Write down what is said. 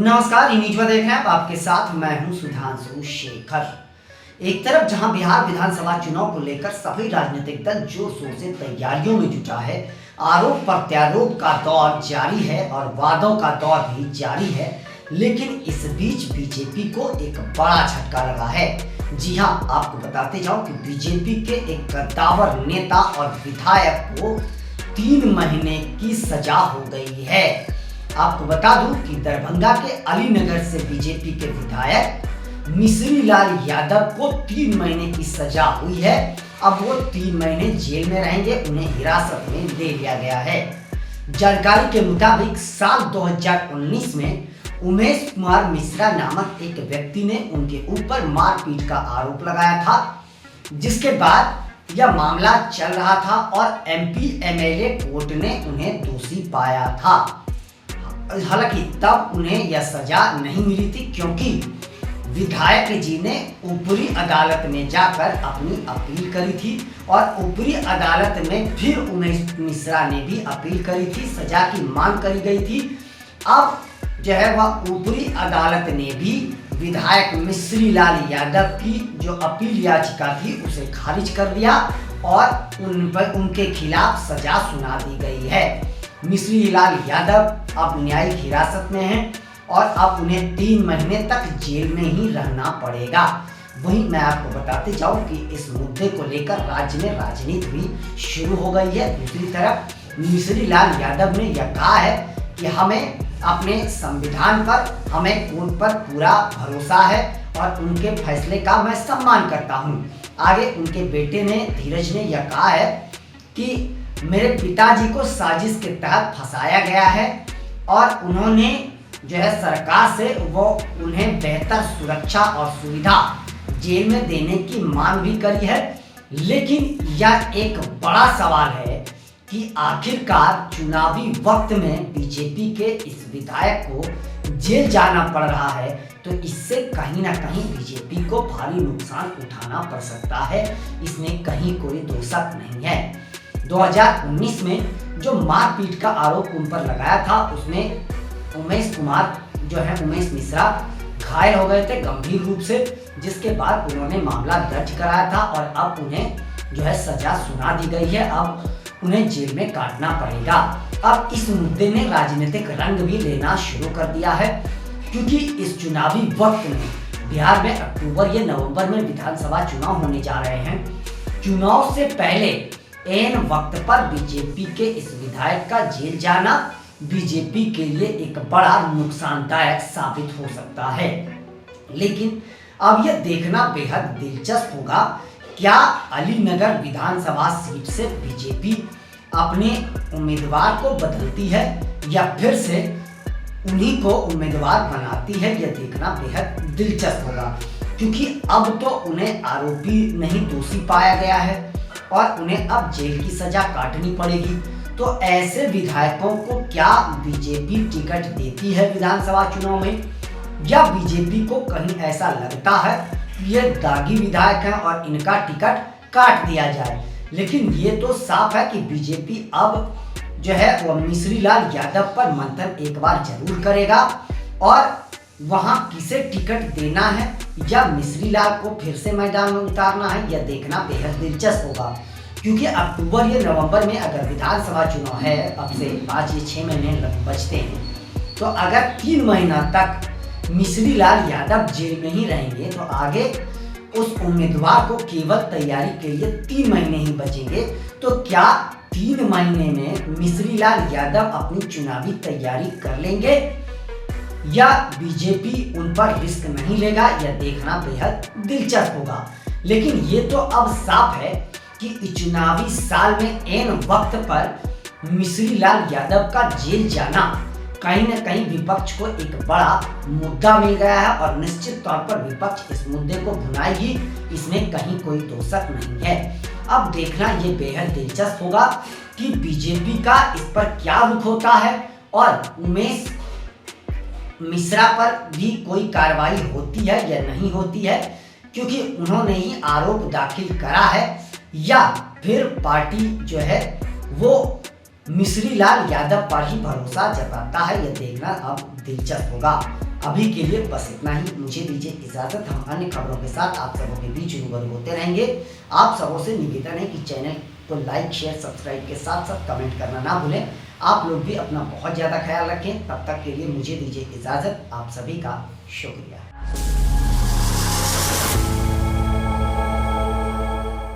नमस्कार, न्यूज में देख रहे हैं आप, आपके साथ मैं हूं सुधांशु शेखर। एक तरफ जहां बिहार विधानसभा चुनाव को लेकर सभी राजनीतिक दल जोर शोर से तैयारियों में जुटा है, आरोप प्रत्यारोप का दौर जारी है और वादों का दौर भी जारी है, लेकिन इस बीच बीजेपी को एक बड़ा झटका लगा है। जी हां, आपको बताते जाओ कि बीजेपी के एक कद्दावर नेता और विधायक को 3 महीने की सजा हो गई है। आपको बता दूं कि दरभंगा के अलीनगर से बीजेपी के विधायक मिश्री लाल यादव को 3 महीने की सजा हुई है। अब वो 3 महीने जेल में रहेंगे, उन्हें हिरासत में ले लिया गया है। जानकारी के मुताबिक साल 2019 में उमेश कुमार मिश्रा नामक एक व्यक्ति ने उनके ऊपर मारपीट का आरोप लगाया था, जिसके बाद यह मामला चल रहा था और एमपी एमएलए कोर्ट ने उन्हें दोषी पाया था। हालांकि तब उन्हें यह सजा नहीं मिली थी, क्योंकि विधायक जी ने ऊपरी अदालत में जाकर अपनी अपील करी थी और ऊपरी अदालत में फिर उमेश मिश्रा ने भी अपील करी थी, सजा की मांग करी गई थी। अब जो है वह ऊपरी अदालत ने भी विधायक मिश्री लाल यादव की जो अपील याचिका थी उसे खारिज कर दिया और उनके खिलाफ सजा सुना दी गई है। मिश्री लाल यादव अब न्यायिक हिरासत में हैं और अब उन्हें 3 महीने तक जेल में ही रहना पड़ेगा। वहीं मैं आपको बताते जाऊं कि इस मुद्दे को लेकर राज्य में राजनीति भी शुरू हो गई है। दूसरी तरफ मिश्री लाल यादव ने यह कहा है कि हमें अपने संविधान पर, हमें कोर्ट पर पूरा भरोसा है और उनके फैसले का मैं सम्मान करता हूं। आगे उनके बेटे ने, धीरज ने यह कहा है कि मेरे पिताजी को साजिश के तहत फंसाया गया है और उन्होंने जो है सरकार से वो उन्हें बेहतर सुरक्षा और सुविधा जेल में देने की मांग भी करी है। लेकिन यह एक बड़ा सवाल है कि आखिरकार चुनावी वक्त में बीजेपी के इस विधायक को जेल जाना पड़ रहा है, तो इससे कहीं ना कहीं बीजेपी को भारी नुकसान उठाना पड़ सकता है। इसमें कहीं कोई दो शक नहीं है। 2019 में जो मारपीट का आरोप उन पर लगाया था, उसमें उमेश कुमार जो है, उमेश मिश्रा घायल हो गए थे गंभीर रूप से, जिसके बाद उन्होंने मामला दर्ज कराया था और अब उन्हें जो है सजा सुना दी गई है। अब उन्हें जेल में काटना पड़ेगा। अब इस मुद्दे ने राजनीतिक रंग भी लेना शुरू कर दिया है, क्योंकि इस चुनावी वक्त में बिहार में अक्टूबर या नवंबर में विधानसभा चुनाव होने जा रहे हैं। चुनाव से पहले एन वक्त पर बीजेपी के इस विधायक का जेल जाना बीजेपी के लिए एक बड़ा नुकसानदायक साबित हो सकता है। लेकिन अब यह देखना बेहद दिलचस्प होगा, क्या अलीनगर विधानसभा सीट से बीजेपी अपने उम्मीदवार को बदलती है या फिर से उन्हीं को उम्मीदवार बनाती है। यह देखना बेहद दिलचस्प होगा, क्योंकि अब तो उन्हें आरोपी नहीं दोषी पाया गया है और उन्हें अब जेल की सजा काटनी पड़ेगी। तो ऐसे विधायकों को क्या बीजेपी टिकट देती है विधानसभा चुनाव में, या बीजेपी को कहीं ऐसा लगता है कि ये दागी विधायक हैं और इनका टिकट काट दिया जाए। लेकिन ये तो साफ है कि बीजेपी अब जो है वह मिश्री लाल यादव पर मंथन एक बार जरूर करेगा और वहां किसे टिकट देना है या मिश्री लाल को फिर से मैदान में उतारना है, यह देखना बेहद दिलचस्प होगा। क्योंकि अक्टूबर या नवंबर में अगर विधानसभा चुनाव है, अब से 5 या 6 महीने बचते हैं, तो अगर 3 महीना तक मिश्री लाल यादव जेल में ही रहेंगे, तो आगे उस उम्मीदवार को केवल तैयारी के लिए 3 महीने ही बचेंगे। तो क्या 3 महीने में मिश्री लाल यादव अपनी चुनावी तैयारी कर लेंगे या बीजेपी उन पर रिस्क नहीं लेगा, यह देखना बेहद दिलचस्प होगा। लेकिन ये तो अब साफ है कि चुनावी साल में एन वक्त पर मिश्री लाल यादव का जेल जाना कहीं न कहीं विपक्ष को एक बड़ा मुद्दा मिल गया है और निश्चित तौर पर विपक्ष इस मुद्दे को भुनाएगी, इसमें कहीं कोई दो शक नहीं है। अब देखना ये बेहद दिलचस्प होगा कि बीजेपी का इस पर क्या रुख होता है और उमेश मिश्रा पर भी कोई कार्रवाई होती है या नहीं होती है, क्योंकि उन्होंने ही आरोप दाखिल करा है, या फिर पार्टी जो है वो मिश्री लाल यादव पर ही भरोसा जताता है। यह देखना अब दिलचस्प होगा। अभी के लिए बस इतना ही, मुझे दीजिए इजाजत। हम अन्य खबरों के साथ आप सबों के बीच रूबरू होते रहेंगे। आप सबों से निवेदन है कि चैनल को लाइक शेयर सब्सक्राइब के साथ साथ कमेंट करना ना भूलें। आप लोग भी अपना बहुत ज़्यादा ख्याल रखें। तब तक के लिए मुझे दीजिए इजाज़त। आप सभी का शुक्रिया।